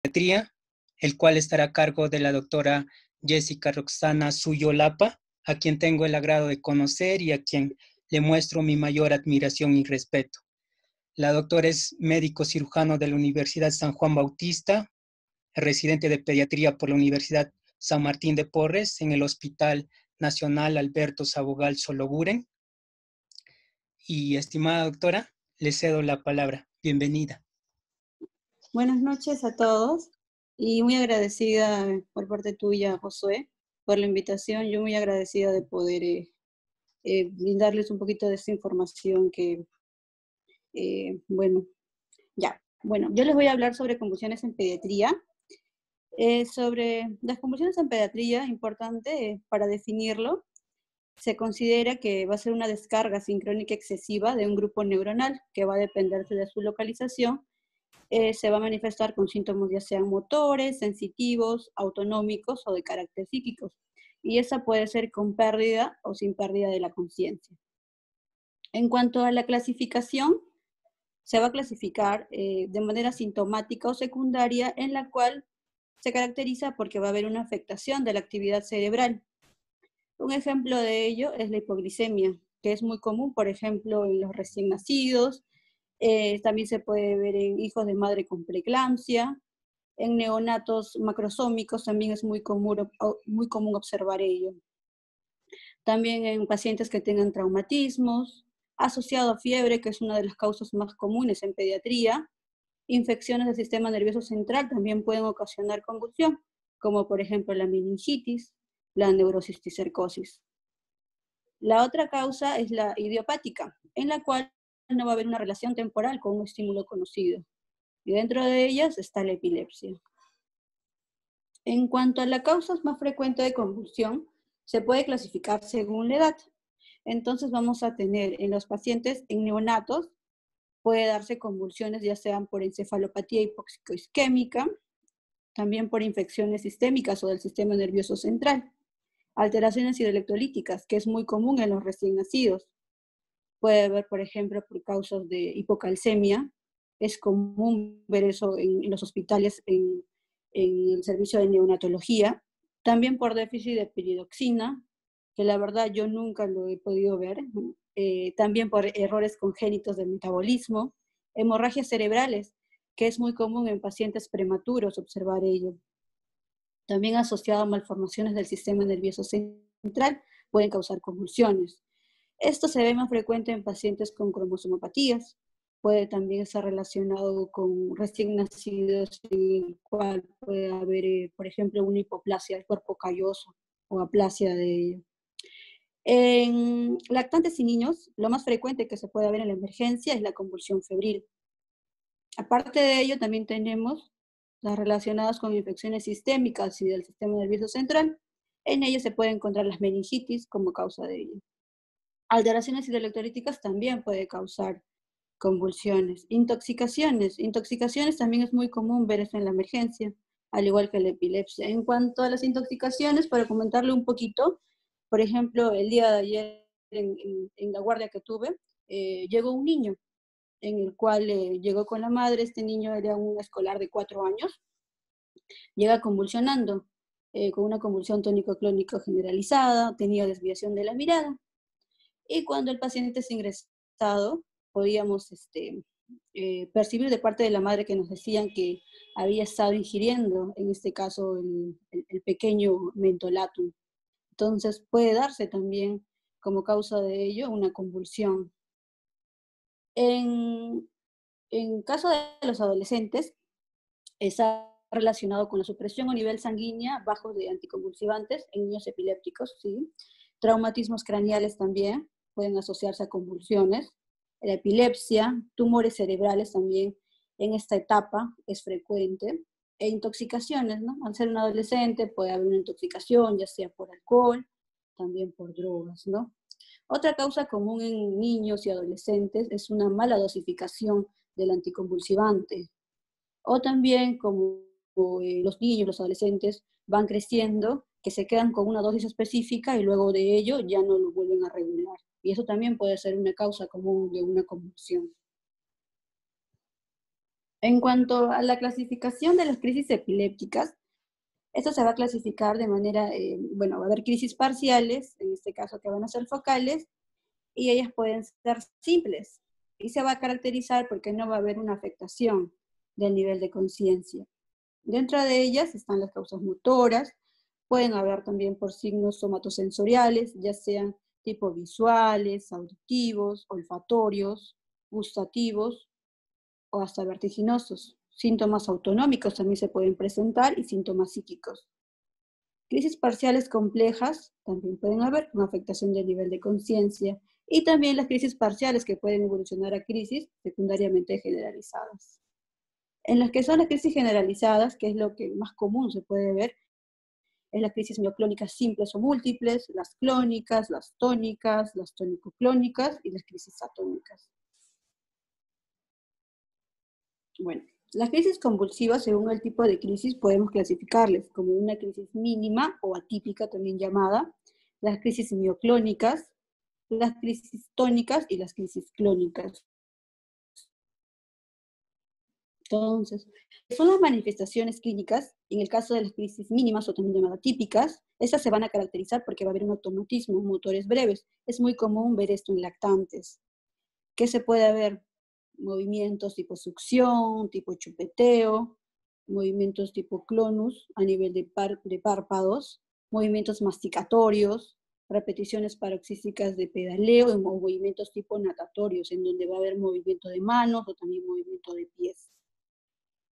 Pediatría, el cual estará a cargo de la doctora Jessica Roxana Suyolapa, a quien tengo el agrado de conocer y a quien le muestro mi mayor admiración y respeto. La doctora es médico cirujano de la Universidad San Juan Bautista, residente de pediatría por la Universidad San Martín de Porres en el Hospital Nacional Alberto Sabogal Soloburen. Y estimada doctora, le cedo la palabra. Bienvenida. Buenas noches a todos y muy agradecida por parte tuya, Josué, por la invitación. Yo muy agradecida de poder brindarles un poquito de esta información que, yo les voy a hablar sobre convulsiones en pediatría. Sobre las convulsiones en pediatría, importante para definirlo, se considera que va a ser una descarga sincrónica excesiva de un grupo neuronal que va a depender de su localización. Se va a manifestar con síntomas ya sean motores, sensitivos, autonómicos o de carácter psíquicos. Y esa puede ser con pérdida o sin pérdida de la conciencia. En cuanto a la clasificación, se va a clasificar de manera sintomática o secundaria, en la cual se caracteriza porque va a haber una afectación de la actividad cerebral. Un ejemplo de ello es la hipoglicemia, que es muy común, por ejemplo, en los recién nacidos. También se puede ver en hijos de madre con preeclampsia. En neonatos macrosómicos también es muy común observar ello. También en pacientes que tengan traumatismos, asociado a fiebre, que es una de las causas más comunes en pediatría. Infecciones del sistema nervioso central también pueden ocasionar convulsión, como por ejemplo la meningitis, la neurocisticercosis. La otra causa es la idiopática, en la cual no va a haber una relación temporal con un estímulo conocido. Y dentro de ellas está la epilepsia. En cuanto a la causa más frecuente de convulsión, se puede clasificar según la edad. Entonces vamos a tener en los pacientes, en neonatos, puede darse convulsiones ya sean por encefalopatía hipóxico-isquémica, también por infecciones sistémicas o del sistema nervioso central. Alteraciones hidroelectrolíticas, que es muy común en los recién nacidos. Puede haber, por ejemplo, por causas de hipocalcemia. Es común ver eso en los hospitales, en el servicio de neonatología. También por déficit de piridoxina, que la verdad yo nunca lo he podido ver. También por errores congénitos del metabolismo. Hemorragias cerebrales, que es muy común en pacientes prematuros observar ello. También asociado a malformaciones del sistema nervioso central, pueden causar convulsiones. Esto se ve más frecuente en pacientes con cromosomopatías. Puede también estar relacionado con recién nacidos, en el cual puede haber, por ejemplo, una hipoplasia del cuerpo calloso o aplasia de ello. En lactantes y niños, lo más frecuente que se puede ver en la emergencia es la convulsión febril. Aparte de ello, también tenemos las relacionadas con infecciones sistémicas y del sistema nervioso central. En ellas se puede encontrar las meningitis como causa de ello. Alteraciones hidroelectrolíticas también puede causar convulsiones. Intoxicaciones. Intoxicaciones también es muy común ver eso en la emergencia, al igual que la epilepsia. En cuanto a las intoxicaciones, para comentarle un poquito, por ejemplo, el día de ayer en la guardia que tuve, llegó un niño en el cual llegó con la madre. Este niño era un escolar de 4 años, llega convulsionando, con una convulsión tónico-clónica generalizada, tenía desviación de la mirada, y cuando el paciente es ingresado, podíamos percibir de parte de la madre que nos decían que había estado ingiriendo, en este caso, el pequeño mentolatum. Entonces puede darse también como causa de ello una convulsión. En caso de los adolescentes, está relacionado con la supresión a nivel sanguínea bajo de anticonvulsivantes en niños epilépticos, ¿sí? Traumatismos craneales también pueden asociarse a convulsiones. La epilepsia, tumores cerebrales también en esta etapa es frecuente. E intoxicaciones, ¿no? Al ser un adolescente puede haber una intoxicación, ya sea por alcohol, también por drogas, ¿no? Otra causa común en niños y adolescentes es una mala dosificación del anticonvulsivante. O también como los niños, los adolescentes van creciendo, que se quedan con una dosis específica y luego de ello ya no lo vuelven a regular. Y eso también puede ser una causa común de una convulsión. En cuanto a la clasificación de las crisis epilépticas, esto se va a clasificar de manera, bueno, va a haber crisis parciales, en este caso que van a ser focales, y ellas pueden ser simples. Y se va a caracterizar porque no va a haber una afectación del nivel de conciencia. Dentro de ellas están las causas motoras, pueden haber también por signos somatosensoriales, ya sean tipo visuales, auditivos, olfatorios, gustativos o hasta vertiginosos. Síntomas autonómicos también se pueden presentar y síntomas psíquicos. Crisis parciales complejas también pueden haber con afectación del nivel de conciencia y también las crisis parciales que pueden evolucionar a crisis secundariamente generalizadas. En las que son las crisis generalizadas, que es lo que más común se puede ver, es las crisis mioclónicas simples o múltiples, las tónicas, las tónico-clónicas y las crisis atónicas. Bueno, las crisis convulsivas, según el tipo de crisis, podemos clasificarles como una crisis mínima o atípica también llamada, las crisis mioclónicas, las crisis tónicas y las crisis clónicas. Entonces, son las manifestaciones clínicas, en el caso de las crisis mínimas o también llamadas típicas, estas se van a caracterizar porque va a haber un automatismo, motores breves. Es muy común ver esto en lactantes. ¿Qué se puede ver? Movimientos tipo succión, tipo chupeteo, movimientos tipo clonus a nivel de párpados, movimientos masticatorios, repeticiones paroxísticas de pedaleo y movimientos tipo natatorios, en donde va a haber movimiento de manos o también movimiento de pies.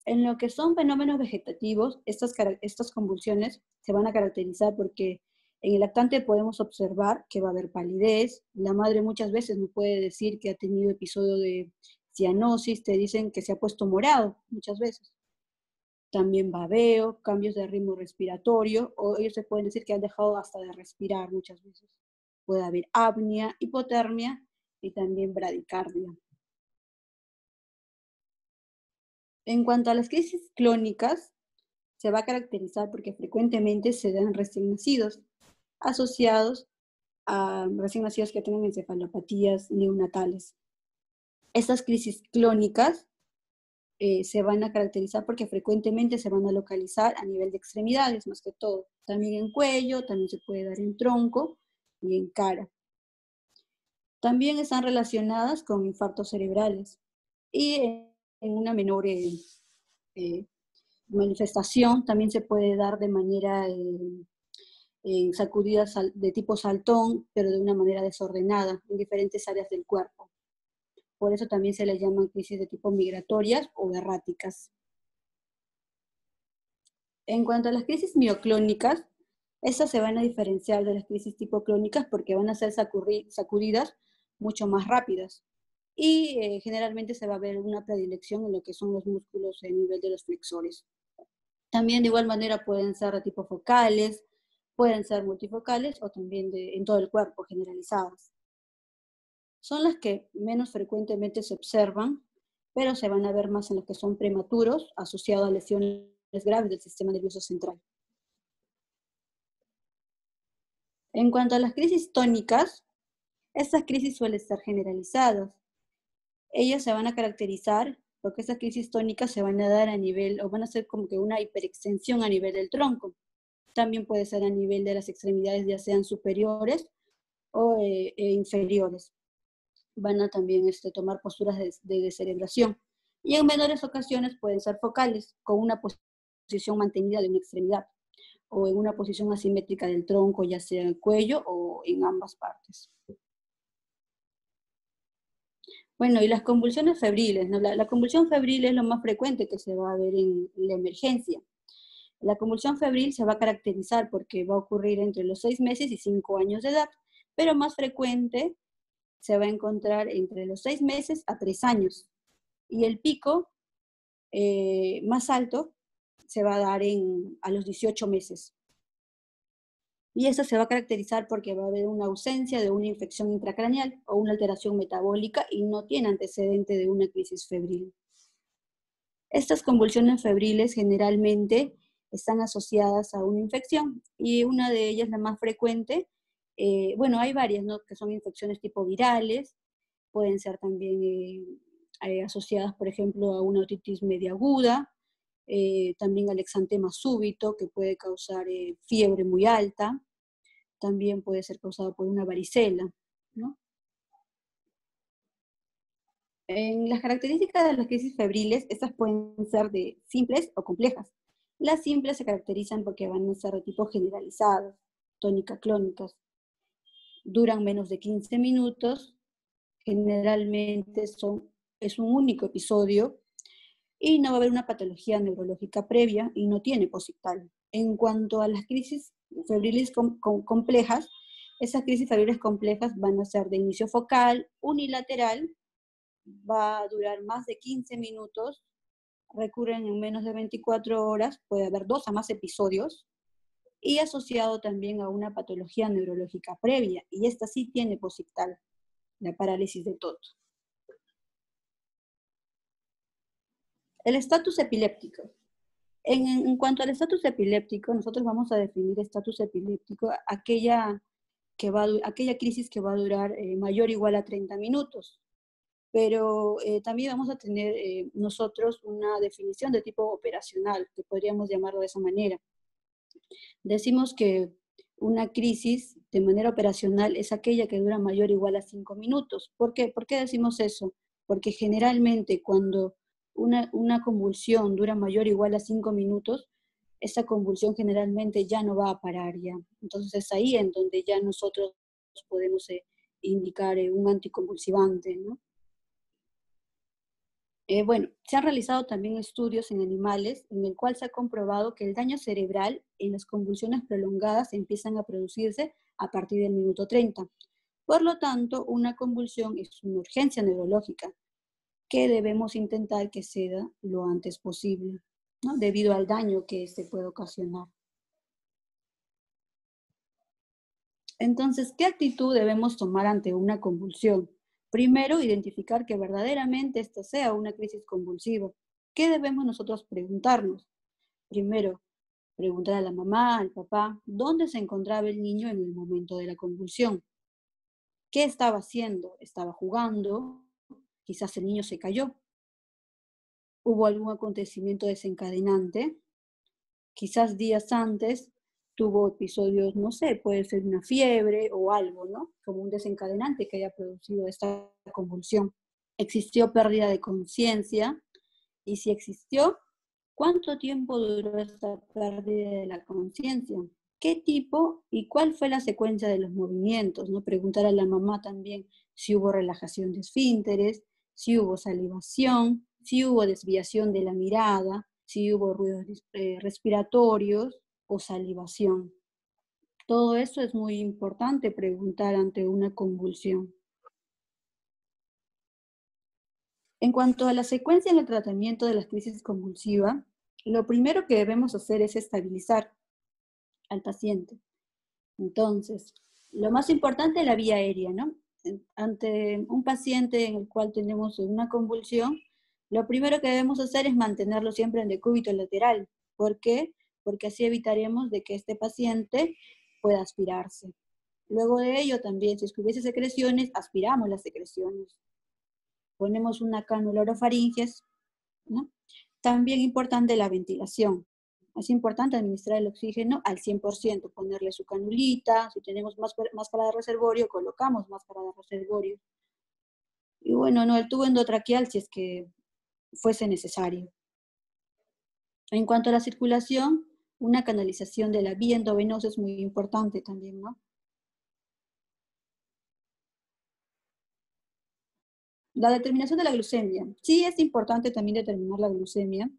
En lo que son fenómenos vegetativos, estas convulsiones se van a caracterizar porque en el lactante podemos observar que va a haber palidez. La madre muchas veces no puede decir que ha tenido episodio de cianosis, te dicen que se ha puesto morado muchas veces. También babeo, cambios de ritmo respiratorio, o ellos se pueden decir que han dejado hasta de respirar muchas veces. Puede haber apnea, hipotermia y también bradicardia. En cuanto a las crisis clónicas, se va a caracterizar porque frecuentemente se dan recién nacidos, asociados a recién nacidos que tengan encefalopatías neonatales. Estas crisis clónicas se van a caracterizar porque frecuentemente se van a localizar a nivel de extremidades, más que todo. También en cuello, también se puede dar en tronco y en cara. También están relacionadas con infartos cerebrales y en una menor manifestación también se puede dar de manera sacudidas de tipo saltón, pero de una manera desordenada en diferentes áreas del cuerpo. Por eso también se les llaman crisis de tipo migratorias o erráticas. En cuanto a las crisis mioclónicas, estas se van a diferenciar de las crisis tipo clónicas porque van a ser sacudidas mucho más rápidas. Y generalmente se va a ver una predilección en lo que son los músculos a nivel de los flexores. También de igual manera pueden ser de tipo focales, pueden ser multifocales o también en todo el cuerpo, generalizadas. Son las que menos frecuentemente se observan, pero se van a ver más en los que son prematuros, asociados a lesiones graves del sistema nervioso central. En cuanto a las crisis tónicas, estas crisis suelen ser generalizadas. Ellas se van a caracterizar porque estas crisis tónicas se van a dar a nivel, o van a ser como que una hiperextensión a nivel del tronco. También puede ser a nivel de las extremidades, ya sean superiores o inferiores. Van a también tomar posturas de descerebración. Y en menores ocasiones pueden ser focales, con una posición mantenida de una extremidad, o en una posición asimétrica del tronco, ya sea en el cuello o en ambas partes. Bueno, y las convulsiones febriles, ¿no? La convulsión febril es lo más frecuente que se va a ver en la emergencia. La convulsión febril se va a caracterizar porque va a ocurrir entre los 6 meses y 5 años de edad, pero más frecuente se va a encontrar entre los 6 meses a 3 años. Y el pico más alto se va a dar a los 18 meses. Y esta se va a caracterizar porque va a haber una ausencia de una infección intracraneal o una alteración metabólica y no tiene antecedente de una crisis febril. Estas convulsiones febriles generalmente están asociadas a una infección y una de ellas, la más frecuente, bueno, hay varias, ¿no? Que son infecciones tipo virales, pueden ser también asociadas, por ejemplo, a una otitis media aguda, también al exantema súbito, que puede causar fiebre muy alta, también puede ser causado por una varicela, ¿no? En las características de las crisis febriles, estas pueden ser de simples o complejas. Las simples se caracterizan porque van a ser de tipo generalizado, tónica-clónicas, duran menos de 15 minutos, generalmente es un único episodio y no va a haber una patología neurológica previa y no tiene posictal. En cuanto a las crisis febriles complejas, esas crisis febriles complejas van a ser de inicio focal, unilateral, va a durar más de 15 minutos, recurren en menos de 24 horas, puede haber 2 a más episodios, y asociado también a una patología neurológica previa, y esta sí tiene posictal, la parálisis de Toto. El estatus epiléptico. En cuanto al estatus epiléptico, nosotros vamos a definir estatus epiléptico aquella crisis que va a durar mayor o igual a 30 minutos. Pero también vamos a tener nosotros una definición de tipo operacional, que podríamos llamarlo de esa manera. Decimos que una crisis de manera operacional es aquella que dura mayor o igual a 5 minutos. ¿Por qué? ¿Por qué decimos eso? Porque generalmente cuando una convulsión dura mayor o igual a 5 minutos, esa convulsión generalmente ya no va a parar ya. Entonces es ahí en donde ya nosotros podemos indicar un anticonvulsivante, ¿no? Bueno, se han realizado también estudios en animales en el cual se ha comprobado que el daño cerebral en las convulsiones prolongadas empiezan a producirse a partir del minuto 30. Por lo tanto, una convulsión es una urgencia neurológica que debemos intentar que ceda lo antes posible, ¿no? Debido al daño que se puede ocasionar. Entonces, ¿qué actitud debemos tomar ante una convulsión? Primero, identificar que verdaderamente esta sea una crisis convulsiva. ¿Qué debemos nosotros preguntarnos? Primero, preguntar a la mamá, al papá, ¿dónde se encontraba el niño en el momento de la convulsión? ¿Qué estaba haciendo? ¿Estaba jugando? Quizás el niño se cayó. ¿Hubo algún acontecimiento desencadenante? Quizás días antes tuvo episodios, no sé, puede ser una fiebre o algo, ¿no? Como un desencadenante que haya producido esta convulsión. ¿Existió pérdida de conciencia? Y si existió, ¿cuánto tiempo duró esta pérdida de la conciencia? ¿Qué tipo y cuál fue la secuencia de los movimientos? ¿No? Preguntar a la mamá también si hubo relajación de esfínteres, si hubo salivación, si hubo desviación de la mirada, si hubo ruidos respiratorios o salivación. Todo eso es muy importante preguntar ante una convulsión. En cuanto a la secuencia en el tratamiento de la crisis convulsiva, lo primero que debemos hacer es estabilizar al paciente. Entonces, lo más importante es la vía aérea, ¿no? Ante un paciente en el cual tenemos una convulsión, lo primero que debemos hacer es mantenerlo siempre en decúbito lateral. ¿Por qué? Porque así evitaremos de que este paciente pueda aspirarse. Luego de ello también, si hubiese secreciones, aspiramos las secreciones. Ponemos una cánula orofaringes, ¿no? También importante la ventilación. Es importante administrar el oxígeno al 100%, ponerle su canulita, si tenemos máscara de reservorio, colocamos máscara de reservorio. Y bueno, no, el tubo endotraqueal si es que fuese necesario. En cuanto a la circulación, una canalización de la vía endovenosa es muy importante también, ¿no? La determinación de la glucemia. Sí es importante también determinar la glucemia.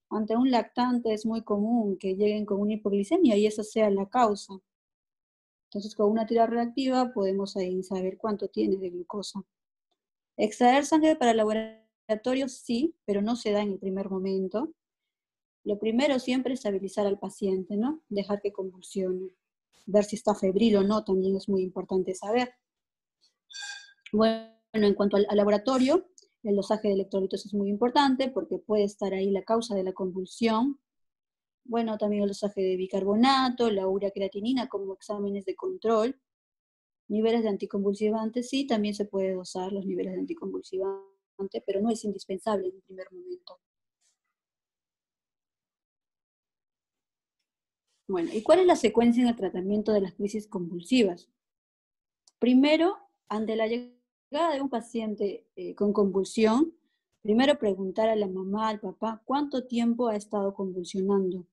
Ante un lactante es muy común que lleguen con una hipoglicemia y esa sea la causa. Entonces, con una tira reactiva podemos ahí saber cuánto tiene de glucosa. Extraer sangre para el laboratorio sí, pero no se da en el primer momento. Lo primero siempre es estabilizar al paciente, ¿no? Dejar que convulsione. Ver si está febril o no también es muy importante saber. Bueno, en cuanto al laboratorio, el dosaje de electrolitos es muy importante porque puede estar ahí la causa de la convulsión. Bueno, también el dosaje de bicarbonato, la urea-creatinina como exámenes de control. Niveles de anticonvulsivantes, sí, también se puede dosar los niveles de anticonvulsivantes. pero no es indispensable en un primer momento. Bueno, ¿y cuál es la secuencia en el tratamiento de las crisis convulsivas? Primero, ante la llegada de un paciente con convulsión, primero preguntar a la mamá, al papá, ¿cuánto tiempo ha estado convulsionando?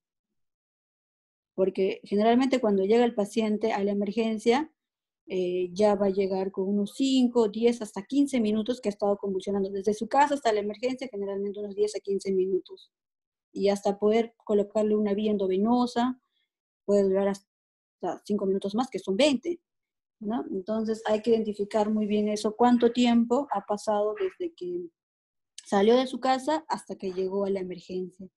Porque generalmente cuando llega el paciente a la emergencia, ya va a llegar con unos 5, 10, hasta 15 minutos que ha estado convulsionando. Desde su casa hasta la emergencia, generalmente unos 10 a 15 minutos. Y hasta poder colocarle una vía endovenosa, puede durar hasta 5 minutos más, que son 20, ¿no? Entonces hay que identificar muy bien eso, cuánto tiempo ha pasado desde que salió de su casa hasta que llegó a la emergencia.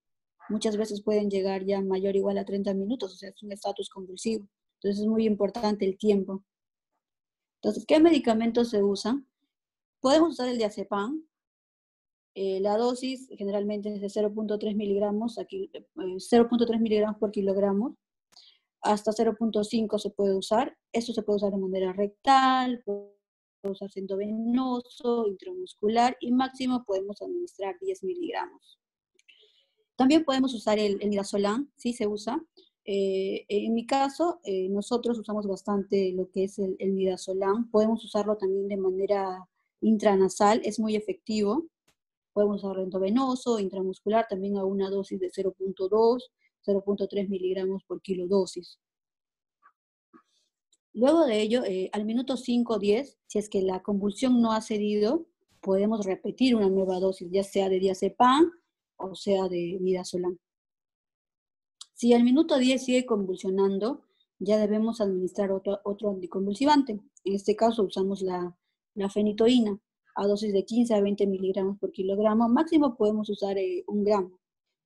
Muchas veces pueden llegar ya mayor o igual a 30 minutos, o sea, es un estatus convulsivo. Entonces es muy importante el tiempo. Entonces, ¿qué medicamentos se usan? Podemos usar el diazepam. La dosis generalmente es de 0.3 miligramos, 0.3 miligramos por kilogramo, hasta 0.5 se puede usar. Esto se puede usar de manera rectal, puede usarse endovenoso, intramuscular y máximo podemos administrar 10 miligramos. También podemos usar el midazolam, sí se usa. En mi caso, nosotros usamos bastante lo que es el midazolam. Podemos usarlo también de manera intranasal, es muy efectivo. Podemos usarlo endovenoso, intramuscular, también a una dosis de 0.2, 0.3 miligramos por kilo dosis. Luego de ello, al minuto 5 o 10, si es que la convulsión no ha cedido, podemos repetir una nueva dosis, ya sea de diazepam o sea de midazolam. Si al minuto 10 sigue convulsionando, ya debemos administrar otro anticonvulsivante. En este caso usamos la fenitoína a dosis de 15 a 20 miligramos por kilogramo. Máximo podemos usar 1 gramo.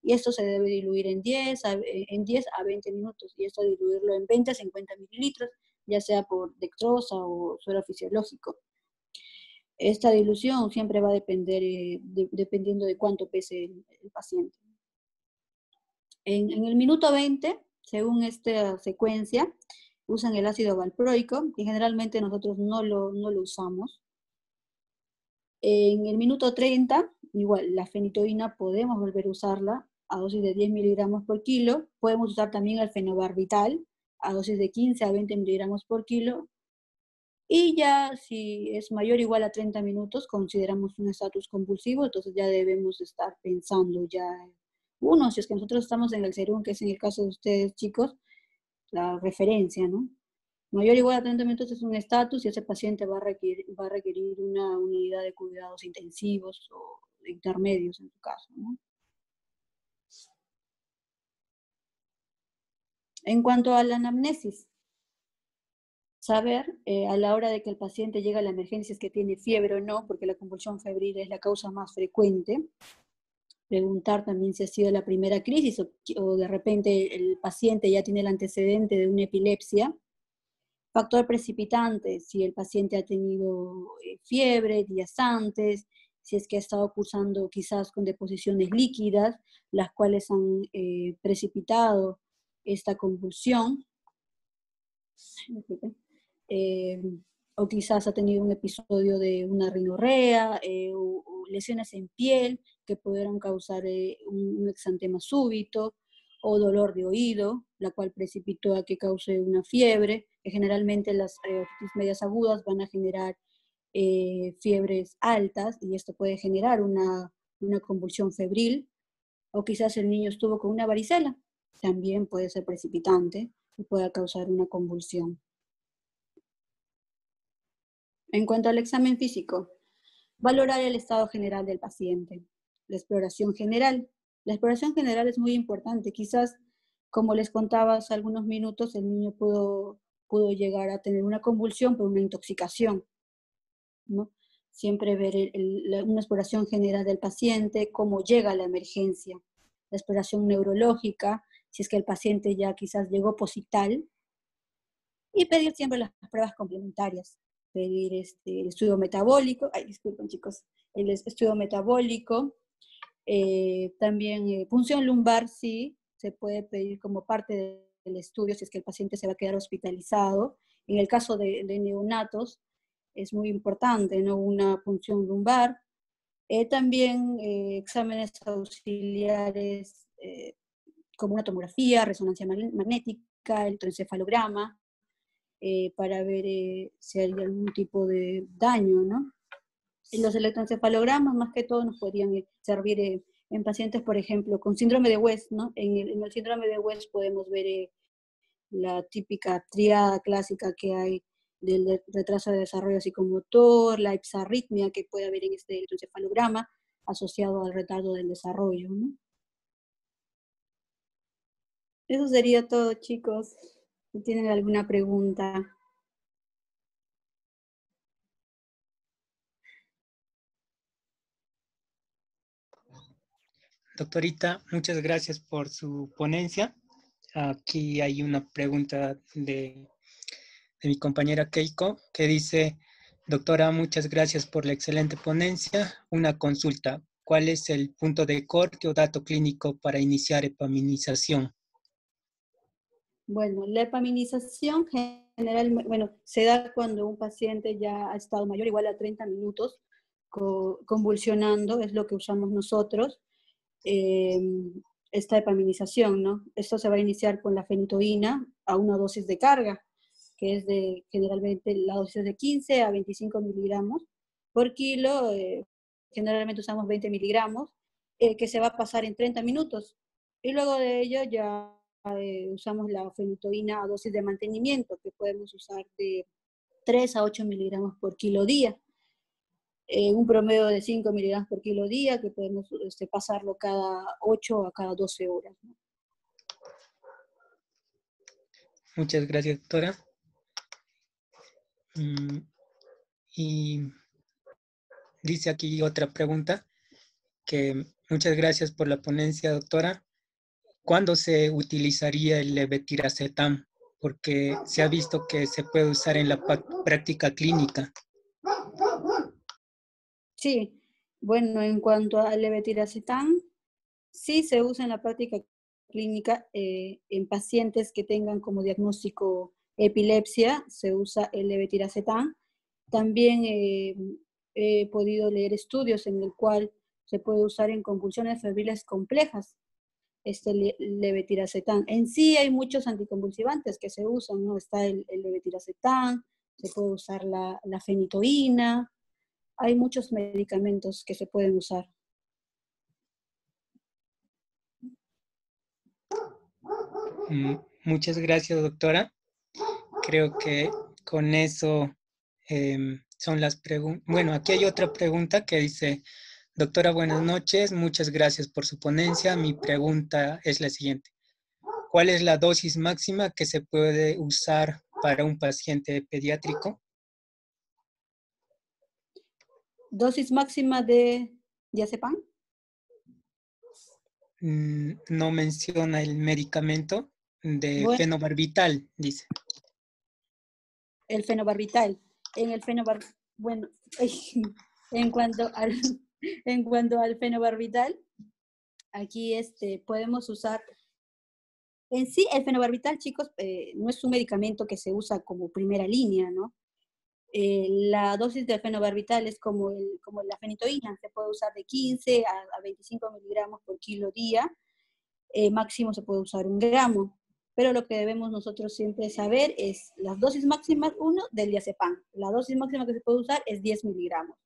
Y esto se debe diluir en 10 a 20 minutos. Y esto diluirlo en 20 a 50 mililitros, ya sea por dextrosa o suero fisiológico. Esta dilución siempre va a depender dependiendo de cuánto pese el paciente. En el minuto 20, según esta secuencia, usan el ácido valproico, que generalmente nosotros no lo usamos. En el minuto 30, igual, la fenitoína podemos volver a usarla a dosis de 10 miligramos por kilo. Podemos usar también el fenobarbital a dosis de 15 a 20 miligramos por kilo. Y ya si es mayor o igual a 30 minutos, consideramos un estatus convulsivo, entonces ya debemos estar pensando ya. Uno, si es que nosotros estamos en el SERUM, que es en el caso de ustedes, chicos, la referencia, ¿no? Mayor o igual a 30 minutos es un estatus y ese paciente va a requerir una unidad de cuidados intensivos o intermedios en su caso, ¿no? En cuanto a la anamnesis, saber a la hora de que el paciente llega a la emergencia es que tiene fiebre o no, porque la convulsión febril es la causa más frecuente. Preguntar también si ha sido la primera crisis o de repente el paciente ya tiene el antecedente de una epilepsia. Factor precipitante, si el paciente ha tenido fiebre días antes, si es que ha estado cursando quizás con deposiciones líquidas, las cuales han precipitado esta convulsión. O quizás ha tenido un episodio de una rinorrea o lesiones en piel que pudieron causar un exantema súbito o dolor de oído, la cual precipitó a que cause una fiebre, que generalmente las otitis medias agudas van a generar fiebres altas y esto puede generar una convulsión febril, o quizás el niño estuvo con una varicela, también puede ser precipitante y puede causar una convulsión. En cuanto al examen físico, valorar el estado general del paciente. La exploración general. La exploración general es muy importante. Quizás, como les contaba hace algunos minutos, el niño pudo llegar a tener una convulsión por una intoxicación, ¿no? Siempre ver una exploración general del paciente, cómo llega a la emergencia. La exploración neurológica, si es que el paciente ya quizás llegó posital. Y pedir siempre las pruebas complementarias. Pedir el estudio metabólico, disculpen chicos, el estudio metabólico, también punción lumbar, sí, se puede pedir como parte del estudio si es que el paciente se va a quedar hospitalizado. En el caso de neonatos, es muy importante, ¿no? Una punción lumbar. También exámenes auxiliares como una tomografía, resonancia magnética, electroencefalograma, para ver si hay algún tipo de daño, ¿no? Los electroencefalogramas más que todo nos podrían servir en pacientes, por ejemplo, con síndrome de West, ¿no? En el síndrome de West podemos ver la típica triada clásica que hay del retraso de desarrollo psicomotor, la hipsarritmia que puede haber en este electroencefalograma asociado al retardo del desarrollo, ¿no? Eso sería todo, chicos. Si tienen alguna pregunta. Doctorita, muchas gracias por su ponencia. Aquí hay una pregunta de mi compañera Keiko que dice, doctora, muchas gracias por la excelente ponencia. Una consulta, ¿cuál es el punto de corte o dato clínico para iniciar epaminización? Bueno, la epaminización generalmente, bueno, se da cuando un paciente ya ha estado mayor, igual a 30 minutos, convulsionando, es lo que usamos nosotros, esta epaminización, ¿no? Esto se va a iniciar con la fenitoína a una dosis de carga, que es de generalmente la dosis de 15 a 25 miligramos por kilo, generalmente usamos 20 miligramos, que se va a pasar en 30 minutos. Y luego de ello ya usamos la fenitoína a dosis de mantenimiento, que podemos usar de 3 a 8 miligramos por kilo día. Un promedio de 5 miligramos por kilo día, que podemos pasarlo cada 8 a cada 12 horas, ¿no? Muchas gracias, doctora. Y dice aquí otra pregunta, que muchas gracias por la ponencia, doctora. ¿Cuándo se utilizaría el levetiracetam? Porque se ha visto que se puede usar en la práctica clínica. Sí, bueno, en cuanto al levetiracetam, sí se usa en la práctica clínica en pacientes que tengan como diagnóstico epilepsia, se usa el levetiracetam. También he podido leer estudios en el cual se puede usar en convulsiones febriles complejas, este levetiracetam. En sí hay muchos anticonvulsivantes que se usan, ¿no? Está el levetiracetam, se puede usar la fenitoína, hay muchos medicamentos que se pueden usar. Muchas gracias, doctora. Creo que con eso son las preguntas. Bueno, aquí hay otra pregunta que dice, doctora, buenas noches, muchas gracias por su ponencia. Mi pregunta es la siguiente. ¿Cuál es la dosis máxima que se puede usar para un paciente pediátrico? Dosis máxima de diazepam. No menciona el medicamento de Bueno, fenobarbital, dice. el fenobarbital. En el bueno, en cuanto al, en cuanto al fenobarbital, aquí podemos usar, en sí el fenobarbital, chicos, no es un medicamento que se usa como primera línea, ¿no? La dosis del fenobarbital es como la fenitoína, se puede usar de 15 a 25 miligramos por kilo día, máximo se puede usar 1 gramo, pero lo que debemos nosotros siempre saber es las dosis máximas, del diazepam. La dosis máxima que se puede usar es 10 miligramos.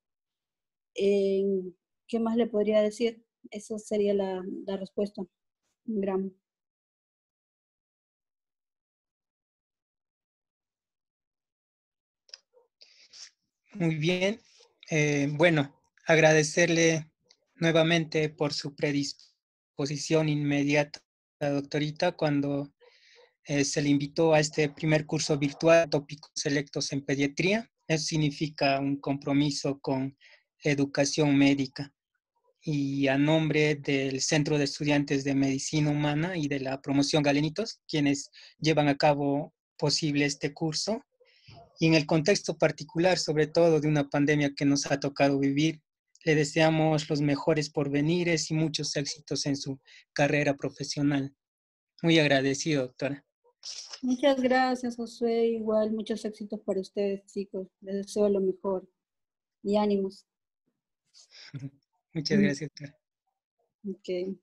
¿Qué más le podría decir? Esa sería la respuesta, 1 gramo. Muy bien. Bueno, agradecerle nuevamente por su predisposición inmediata, doctorita, cuando se le invitó a este primer curso virtual, Tópicos Selectos en Pediatría. Eso significa un compromiso con educación médica. Y a nombre del Centro de Estudiantes de Medicina Humana y de la Promoción Galenitos, quienes llevan a cabo posible este curso, y en el contexto particular, sobre todo de una pandemia que nos ha tocado vivir, le deseamos los mejores porvenires y muchos éxitos en su carrera profesional. Muy agradecido, doctora. Muchas gracias, Josué. Igual, muchos éxitos para ustedes, chicos. Les deseo lo mejor y ánimos. Muchas gracias, doctora. Ok.